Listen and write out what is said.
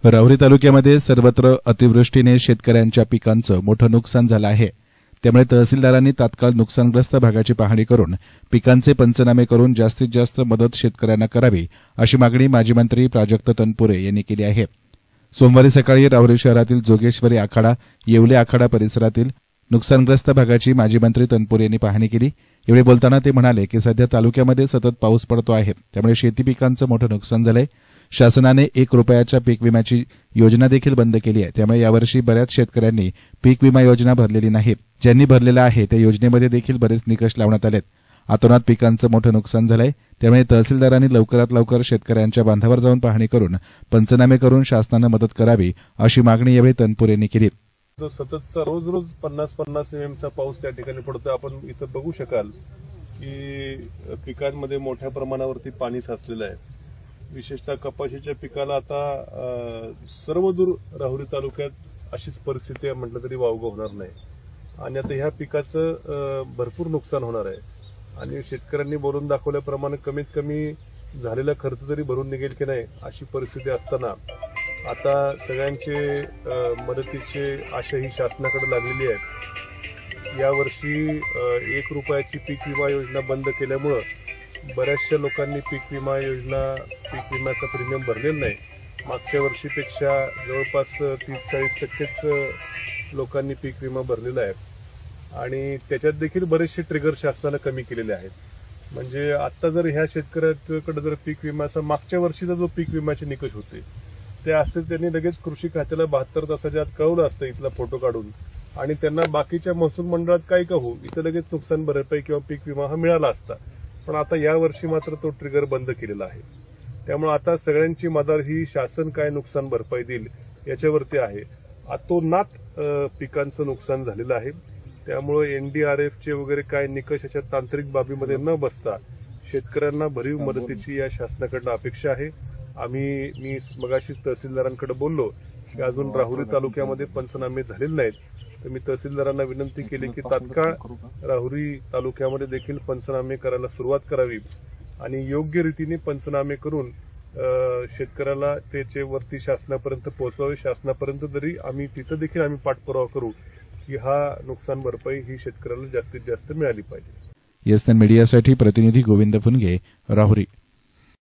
राहुरी तालुक्यामध्ये सर्वत्र अतिवृष्टीने शेतकऱ्यांच्या पिकांचं मोठं नुकसान झालं आहे। त्यामुळे तहसीलदारांनी तात्काळ नुकसानग्रस्त भागाची पाहणी करून पिकांचे पंचनामे करून जास्तीत जास्त मदत शेतकऱ्यांना करावी अशी मागणी माजी मंत्री प्राजक्त तनपुरे यांनी केली आहे। सोमवारी सकाळी राहुरी शहरातील जोगेश्वरी आखाडा, येवले आखाडा परिसरातील नुकसानग्रस्त भागाची माजी मंत्री तनपुरे यांनी पाहणी केली। यावेळी बोलताना ते म्हणाले की सध्या तालुक्यामध्ये सतत पाऊस पडतो आहे, त्यामुळे शेती पिकांचं मोठं नुकसान झालंय। शासनाने 1 रुपयाच्या पीक विम्याची योजना देखील बंद केली आहे। त्यामुळे यावर्षी बऱ्याच शेतकऱ्यांनी पीक विमा योजना भरलेली नाही। ज्यांनी भरलेला आहे त्या योजनेमध्ये देखील बरेच निकष लावण्यात आलेत। अतोनात पिकांचं मोठं नुकसान झालंय, त्यामुळे तहसीलदारांनी लवकरात लवकर शेतकऱ्यांच्या बांधावर जाऊन पाहणी करून पंचनामे करून शासनानं मदत करावी अशी मागणी यावेळी तनपुरे यांनी केली। जो सततचा रोज 50-50 एमएमचा पाऊस त्या ठिकाणी पडतो, आपण इथं बघू शकाल की पिकांमध्ये मोठ्या प्रमाणावरती पाणी साचलेलं आहे। विशेषतः कपाशीच्या पिकाला आता सर्वदूर राहुरी तालुक्यात अशीच परिस्थिती आहे म्हटलं तरी वावगं होणार नाही। आणि आता ह्या पिकाचं भरपूर नुकसान होणार आहे आणि शेतकऱ्यांनी बोलून दाखवल्याप्रमाणे कमीत कमी झालेला खर्च तरी भरून निघेल की नाही अशी परिस्थिती असताना आता सगळ्यांचे मदतीचे आशा ही शासनाकडे लागलेली आहे। यावर्षी 1 रुपयाची पीक विमा योजना बंद केल्यामुळं बऱ्याचशा लोकांनी पीक विम्याचा प्रीमियम भरलेला नाही। मागच्या वर्षीपेक्षा जवळपास 30-40% लोकांनी पीक विमा भरलेला आहे आणि त्याच्यात देखील बरेचसे ट्रिगर शासनानं कमी केलेले आहेत। म्हणजे आता जर ह्या शेतकऱ्याकडे जर पीक विम्याचा मागच्या वर्षीचा जो पीक विम्याचे निकष होते ते असते, त्यांनी लगेच कृषी खात्याला 72 तासाच्या आत कळवलं असतं इथला फोटो काढून आणि त्यांना बाकीच्या महसूल मंडळात काय का हो इथं लगेच नुकसान भरपाई किंवा पीक विमा हा मिळाला असता। पण आता यावर्षी मात्र तो ट्रिगर बंद केलेला आहे। त्यामुळे आता सगळ्यांची मदार ही शासन काय नुकसान भरपाई देईल याच्यावरती आहे। अतोनात पिकांचं नुकसान झालेलं आहे। त्यामुळे एनडीआरएफचे वगैरे काय निकष याच्या तांत्रिक बाबीमध्ये न बसता शेतकऱ्यांना भरीव मदतीची या शासनाकडनं अपेक्षा आहे। मी मगाशीच तहसीलदारांकडे बोललो की अजून राहुरी तालुक्यामध्ये पंचनामे झालेले नाहीत, तर मी तहसीलदारांना विनंती केली की तात्काळ राहुरी तालुक्यामध्ये देखील पंचनामे करायला सुरुवात करावी आणि योग्य रीतीने पंचनामे करून शेतकऱ्याला त्याचे वरती शासनापर्यंत पोहोचवावे। शासनापर्यंत तरी तिथं देखील आम्ही पाठपुरावा करू की हा नुकसान भरपाई ही शेतकऱ्याला जास्तीत जास्त मिळाली पाहिजे। येस मीडियासाठी प्रतिनिधी गोविंद फुनगे, राहुरी।